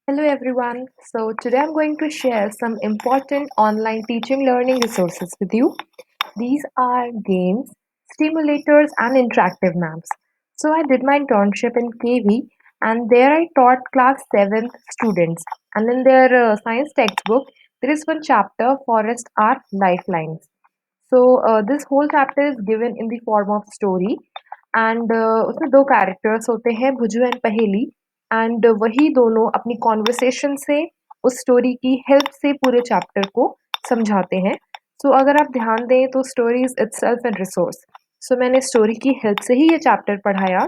Hello everyone. So today I'm going to share some important online teaching learning resources with you. These are games, stimulators and interactive maps. So I did my internship in KV and there I taught class 7th students, and in their science textbook there is one chapter, Forest are Lifelines. So this whole chapter is given in the form of story, and उसमें दो characters होते हैं, भुजू and पहेली, and वही दोनों अपनी conversation से उस स्टोरी की हेल्प से पूरे चैप्टर को समझाते हैं. सो अगर आप ध्यान दें तो story is itself an resource. So मैंने स्टोरी की हेल्प से ही ये चैप्टर पढ़ाया,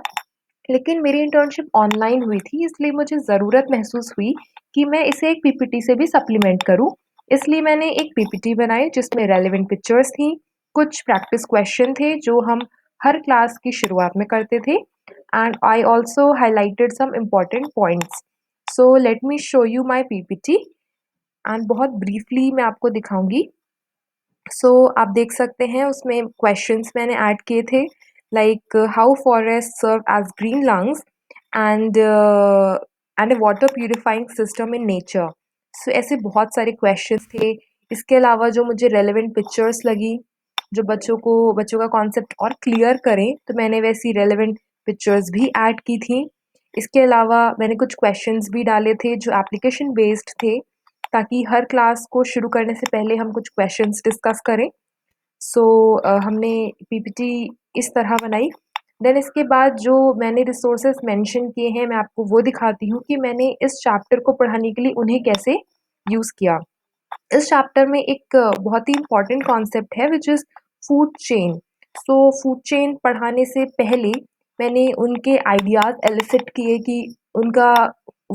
लेकिन मेरी इंटर्नशिप ऑनलाइन हुई थी, इसलिए मुझे ज़रूरत महसूस हुई कि मैं इसे एक पीपीटी से भी सप्लीमेंट करूं. इसलिए मैंने एक पीपीटी बनाई जिसमें रेलेवेंट पिक्चर्स थी, कुछ प्रैक्टिस क्वेश्चन थे जो हम हर क्लास की शुरुआत में करते थे, and I also highlighted some important points. So let me show you my PPT and बहुत ब्रीफली मैं आपको दिखाऊंगी. आप देख सकते हैं उसमें क्वेश्चंस मैंने ऐड किए थे, like how forest serve as green lungs and and a water purifying system in nature. So ऐसे बहुत सारे क्वेश्चंस थे. इसके अलावा जो मुझे रेलेवेंट पिक्चर्स लगी, जो बच्चों का कॉन्सेप्ट और क्लियर करें, तो मैंने वैसी रेलेवेंट पिक्चर्स भी ऐड की थी. इसके अलावा मैंने कुछ क्वेश्चंस भी डाले थे जो एप्लीकेशन बेस्ड थे, ताकि हर क्लास को शुरू करने से पहले हम कुछ क्वेश्चंस डिस्कस करें. हमने पीपीटी इस तरह बनाई. देन इसके बाद जो मैंने रिसोर्सेज मेंशन किए हैं, मैं आपको वो दिखाती हूँ कि मैंने इस चैप्टर को पढ़ाने के लिए उन्हें कैसे यूज़ किया. इस चैप्टर में एक बहुत ही इम्पोर्टेंट कॉन्सेप्ट है which is food chain. Food chain पढ़ाने से पहले मैंने उनके आइडियाज़ एलिसिट किए कि उनका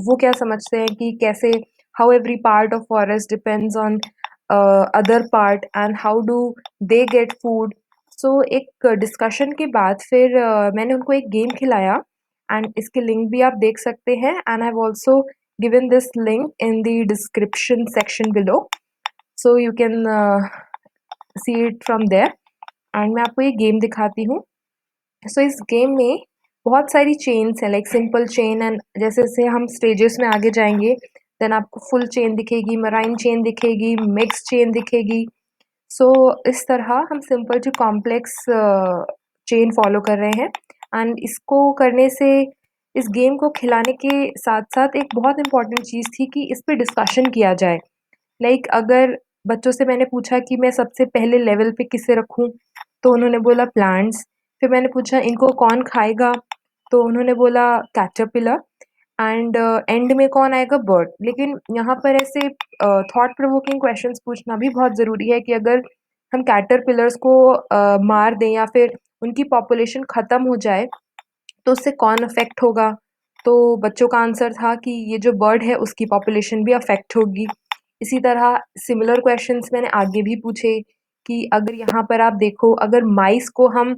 वो क्या समझते हैं कि कैसे how every part of forest depends on other part and how do they get food. एक डिस्कशन के बाद फिर मैंने उनको एक गेम खिलाया, एंड इसके लिंक भी आप देख सकते हैं, and I have also given this link in the description section below, so you can see it from there. And मैं आपको ये गेम दिखाती हूँ. इस गेम में बहुत सारी चेन्स हैं, लाइक सिंपल चेन, एंड जैसे जैसे हम स्टेजेस में आगे जाएंगे देन आपको फुल चेन दिखेगी, मराइन चेन दिखेगी, मिक्स चेन दिखेगी. इस तरह हम simple to complex chain follow कर रहे हैं. एंड इसको करने से, इस गेम को खिलाने के साथ साथ एक बहुत इम्पॉर्टेंट चीज़ थी कि इस पे डिस्कशन किया जाए. अगर बच्चों से मैंने पूछा कि मैं सबसे पहले लेवल पे किसे रखूं, तो उन्होंने बोला प्लांट्स. फिर मैंने पूछा इनको कौन खाएगा, तो उन्होंने बोला कैटरपिलर. एंड एंड में कौन आएगा, बर्ड. लेकिन यहाँ पर ऐसे थॉट प्रोवोकिंग क्वेश्चंस पूछना भी बहुत ज़रूरी है कि अगर हम कैटरपिलर्स को मार दें या फिर उनकी पॉपुलेशन ख़त्म हो जाए तो उससे कौन अफेक्ट होगा. तो बच्चों का आंसर था कि ये जो बर्ड है उसकी पॉपुलेशन भी अफेक्ट होगी. इसी तरह सिमिलर क्वेश्चंस मैंने आगे भी पूछे कि अगर यहाँ पर आप देखो, अगर माइस को हम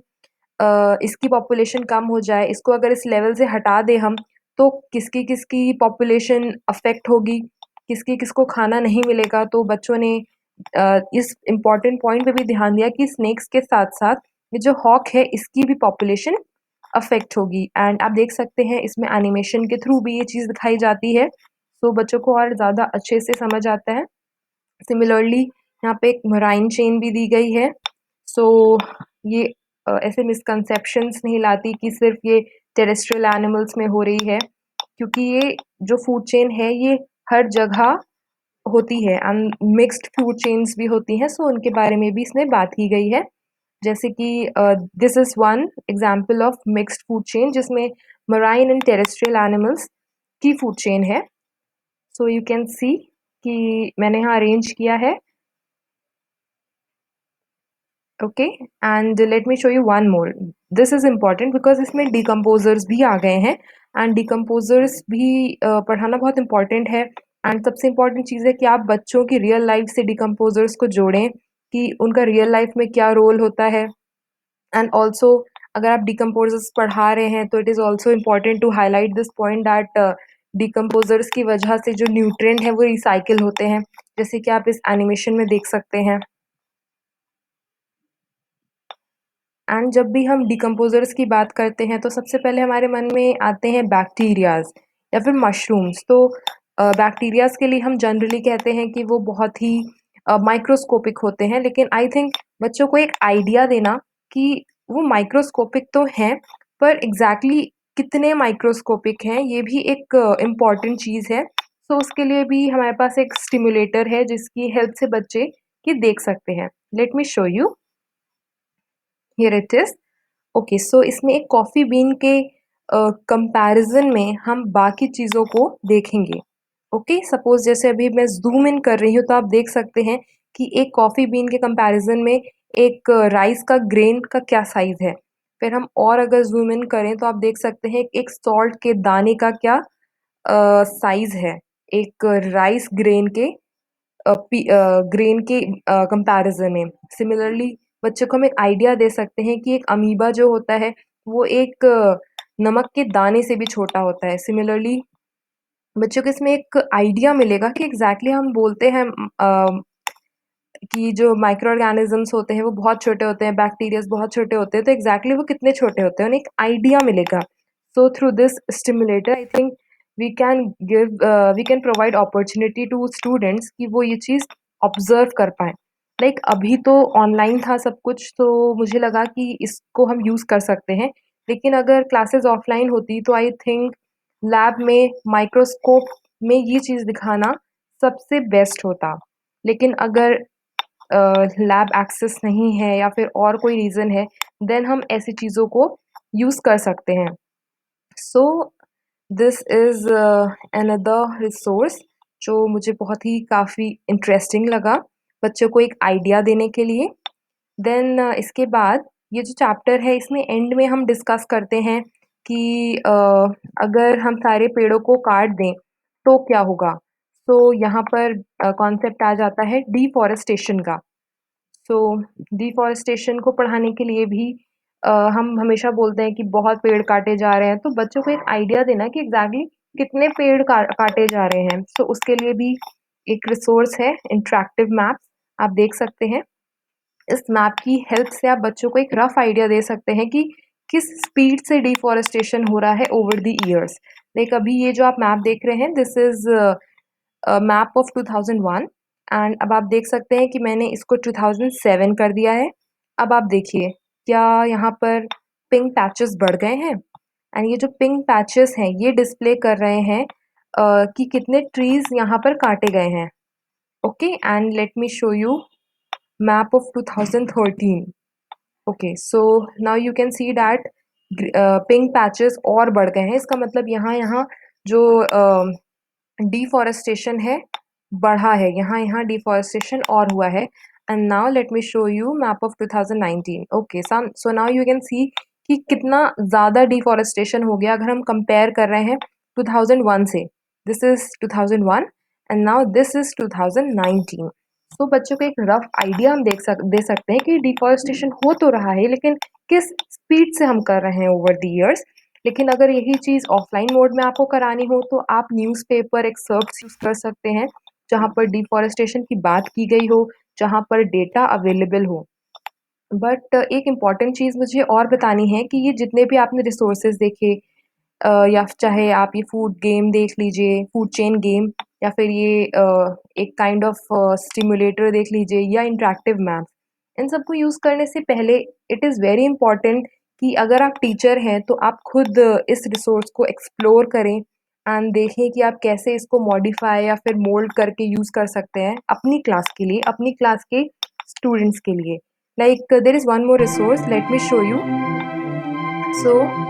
इसकी पॉपुलेशन कम हो जाए, इसको अगर इस लेवल से हटा दें हम, तो किसकी किसकी पॉपुलेशन अफेक्ट होगी, किसकी किसको खाना नहीं मिलेगा. तो बच्चों ने इस इम्पॉर्टेंट पॉइंट पे भी ध्यान दिया कि स्नेक्स के साथ साथ ये जो हॉक है इसकी भी पॉपुलेशन अफेक्ट होगी. एंड आप देख सकते हैं इसमें एनिमेशन के थ्रू भी ये चीज़ दिखाई जाती है, तो बच्चों को और ज़्यादा अच्छे से समझ आता है. सिमिलरली यहाँ पे एक मराइन चेन भी दी गई है. सो ये ऐसे मिसकंसेप्शंस नहीं लाती कि सिर्फ ये टेरेस्ट्रियल एनिमल्स में हो रही है, क्योंकि ये जो फूड चेन है ये हर जगह होती है, एंड मिक्स्ड फूड चेन्स भी होती हैं. उनके बारे में भी इसमें बात की गई है, जैसे कि this is one example of mixed food chain जिसमें मराइन एंड टेरेस्ट्रियल एनिमल्स की फूड चेन है. यू कैन सी कि मैंने यहाँ अरेंज किया है. Okay, and let me show you one more. This is important because इसमें डिकम्पोजर्स भी आ गए हैं, एंड डिकम्पोजर्स भी पढ़ाना बहुत इम्पॉर्टेंट है. एंड सबसे इम्पॉर्टेंट चीज़ है कि आप बच्चों की रियल लाइफ से डिकम्पोजर्स को जोड़ें कि उनका रियल लाइफ में क्या रोल होता है. एंड ऑल्सो अगर आप डिकम्पोजर्स पढ़ा रहे हैं तो it is also important to highlight this point that decomposers की वजह से जो न्यूट्रिएंट है वो रिसाइकिल होते हैं, जैसे कि आप इस एनिमेशन में देख सकते हैं. एंड जब भी हम डिकम्पोजर्स की बात करते हैं तो सबसे पहले हमारे मन में आते हैं बैक्टीरियाज या फिर मशरूम्स. बैक्टीरियाज के लिए हम जनरली कहते हैं कि वो बहुत ही माइक्रोस्कोपिक होते हैं, लेकिन आई थिंक बच्चों को एक आइडिया देना कि वो माइक्रोस्कोपिक तो हैं, पर एग्जैक्टली कितने माइक्रोस्कोपिक हैं ये भी एक इम्पॉर्टेंट चीज़ है। सो उसके लिए भी हमारे पास एक स्टिमुलेटर है जिसकी हेल्प से बच्चे ये देख सकते हैं। Let me show you, here it is. Okay, so इसमें एक कॉफ़ी बीन के कंपैरिजन में हम बाकी चीज़ों को देखेंगे। ओके, सपोज जैसे अभी मैं जूम इन कर रही हूँ तो आप देख सकते हैं कि एक कॉफ़ी बीन के कंपैरिजन में एक राइस का ग्रेन का क्या साइज़ है। फिर हम और अगर जूम इन करें तो आप देख सकते हैं एक सॉल्ट के दाने का क्या साइज़ है, एक राइस ग्रेन के कंपैरिजन में। सिमिलरली बच्चों को हम एक आइडिया दे सकते हैं कि एक अमीबा जो होता है वो एक नमक के दाने से भी छोटा होता है। सिमिलरली बच्चों को इसमें एक आइडिया मिलेगा कि एग्जैक्टली हम बोलते हैं कि जो माइक्रो ऑर्गेनिजम्स होते हैं वो बहुत छोटे होते हैं, बैक्टीरियाज बहुत छोटे होते हैं, तो एग्जैक्टली वो कितने छोटे होते हैं, उन्हें एक आइडिया मिलेगा। So through this stimulator I think we can provide opportunity to students कि वो ये चीज़ ऑब्जर्व कर पाएँ। लाइक अभी तो ऑनलाइन था सब कुछ, तो मुझे लगा कि इसको हम यूज़ कर सकते हैं, लेकिन अगर क्लासेस ऑफलाइन होती तो आई थिंक लैब में माइक्रोस्कोप में ये चीज़ दिखाना सबसे बेस्ट होता। लेकिन अगर लैब एक्सेस नहीं है या फिर और कोई रीज़न है, देन हम ऐसी चीज़ों को यूज़ कर सकते हैं। So this is another resource जो मुझे बहुत ही काफ़ी इंटरेस्टिंग लगा बच्चों को एक आइडिया देने के लिए। देन इसके बाद ये जो चैप्टर है इसमें एंड में हम डिस्कस करते हैं कि अगर हम सारे पेड़ों को काट दें तो क्या होगा। तो यहाँ पर कॉन्सेप्ट आ जाता है डिफॉरेस्टेशन का। सो डिफॉरेस्टेशन को पढ़ाने के लिए भी हम हमेशा बोलते हैं कि बहुत पेड़ काटे जा रहे हैं, तो बच्चों को एक आइडिया देना कि एग्जैक्टली कितने पेड़ काटे जा रहे हैं। सो उसके लिए भी एक रिसोर्स है इंटरेक्टिव मैप्स, आप देख सकते हैं। इस मैप की हेल्प से आप बच्चों को एक रफ आइडिया दे सकते हैं कि किस स्पीड से डिफॉरेस्टेशन हो रहा है ओवर द ईयर्स। लाइक अभी ये जो आप मैप देख रहे हैं this is map of 2001, and अब आप देख सकते हैं कि मैंने इसको 2007 कर दिया है। अब आप देखिए क्या यहाँ पर पिंक पैचेस बढ़ गए हैं, एंड ये जो पिंक पैचेस हैं ये डिस्प्ले कर रहे हैं कि कितने ट्रीज यहाँ पर काटे गए हैं। Okay, and let me show you map of 2013। Okay, so now you can see that pink patches और बढ़ गए हैं। इसका मतलब यहाँ यहाँ जो डिफॉरेस्टेशन है बढ़ा है, यहाँ यहाँ डिफॉरेस्टेशन और हुआ है। And now let me show you map of 2019। Okay, so now you can सी कि कितना ज़्यादा डिफॉरेस्टेशन हो गया अगर हम कंपेयर कर रहे हैं 2001 से। This is 2001 and now this is 2019। तो बच्चों को एक रफ आइडिया हम दे सकते हैं कि डिफॉरेस्टेशन हो तो रहा है, लेकिन किस स्पीड से हम कर रहे हैं ओवर द ईयर्स। लेकिन अगर यही चीज़ ऑफलाइन मोड में आपको करानी हो तो आप न्यूज़पेपर एक्सर्प्ट्स यूज़ कर सकते हैं, जहाँ पर डिफॉरेस्टेशन की बात की गई हो, जहाँ पर डेटा अवेलेबल हो। बट एक इम्पॉर्टेंट चीज़ मुझे और बतानी है कि ये जितने भी आपने रिसोर्सेज देखे, या चाहे आप ये फूड गेम देख लीजिए, फूड चेन गेम, या फिर ये एक काइंड ऑफ स्टिमुलेटर देख लीजिए, या इंटरेक्टिव मैप्स, इन सबको यूज़ करने से पहले इट इज़ वेरी इंपॉर्टेंट कि अगर आप टीचर हैं तो आप खुद इस रिसोर्स को एक्सप्लोर करें एंड देखें कि आप कैसे इसको मॉडिफाई या फिर मोल्ड करके यूज़ कर सकते हैं अपनी क्लास के लिए, अपनी क्लास के स्टूडेंट्स के लिए। Like there is one more resource, let me show you. So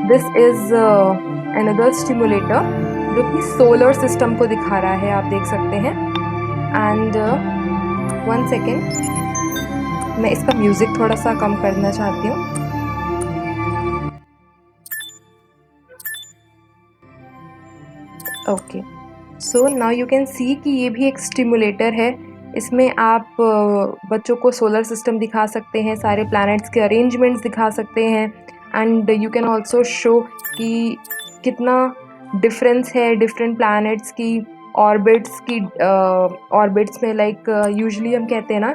this is another stimulator जो कि सोलर सिस्टम को दिखा रहा है, आप देख सकते हैं। एंड वन सेकेंड, मैं इसका म्यूज़िक थोड़ा सा कम करना चाहती हूँ। Okay, so now you can सी कि ये भी एक स्टिमुलेटर है। इसमें आप बच्चों को सोलर सिस्टम दिखा सकते हैं, सारे प्लैनेट्स के अरेंजमेंट्स दिखा सकते हैं, and you can also show कि कितना डिफरेंस है डिफरेंट प्लैनेट्स की ऑर्बिट्स में। लाइक यूजुअली हम कहते हैं ना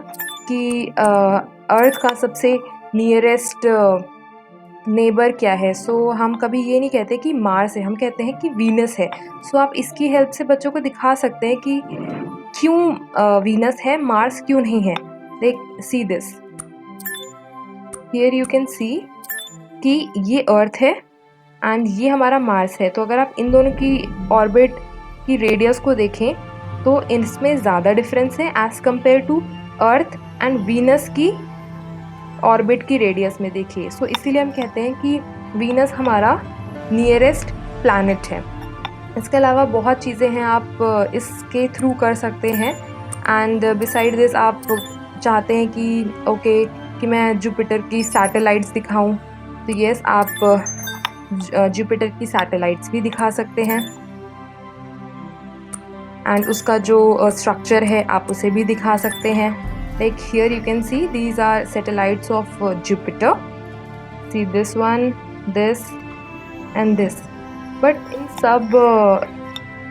कि अर्थ का सबसे नियरेस्ट नेबर क्या है, सो हम कभी ये नहीं कहते कि मार्स है, हम कहते हैं कि वीनस है। सो आप इसकी हेल्प से बच्चों को दिखा सकते हैं कि क्यों वीनस है, मार्स क्यों नहीं है। Like see this, here you can सी कि ये अर्थ है एंड ये हमारा मार्स है। तो अगर आप इन दोनों की ऑर्बिट की रेडियस को देखें तो इसमें ज़्यादा डिफरेंस है as compare to earth and Venus की ऑर्बिट की रेडियस में देखिए। सो इसीलिए हम कहते हैं कि वीनस हमारा नियरेस्ट प्लैनेट है। इसके अलावा बहुत चीज़ें हैं आप इसके थ्रू कर सकते हैं। एंड बिसाइड दिस आप चाहते हैं कि ओके कि मैं जुपिटर की सैटेलाइट्स दिखाऊं, तो यस आप जुपिटर की सैटेलाइट्स भी दिखा सकते हैं एंड उसका जो स्ट्रक्चर है आप उसे भी दिखा सकते हैं। Like here you can see these are satellites of Jupiter, see this one, this and this. But in सब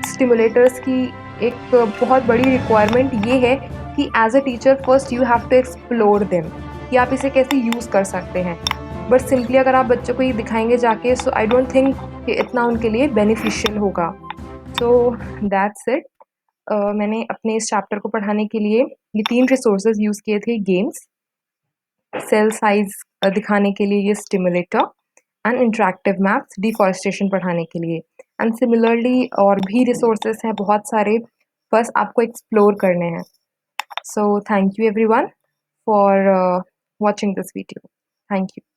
स्टिमुलेटर्स की एक बहुत बड़ी रिक्वायरमेंट ये है कि as a teacher first you have to explore them कि आप इसे कैसे यूज़ कर सकते हैं। बट सिंपली अगर आप बच्चों को ये दिखाएंगे जाके, सो आई डोंट थिंक कि इतना उनके लिए बेनिफिशियल होगा। So that's it. मैंने अपने इस चैप्टर को पढ़ाने के लिए ये 3 रिसोर्सेज यूज़ किए थे, गेम्स, सेल साइज दिखाने के लिए ये stimulator and interactive maps deforestation पढ़ाने के लिए। एंड सिमिलरली और भी रिसोर्सेज हैं बहुत सारे, बस आपको एक्सप्लोर करने हैं। So thank you everyone for watching this video. Thank you.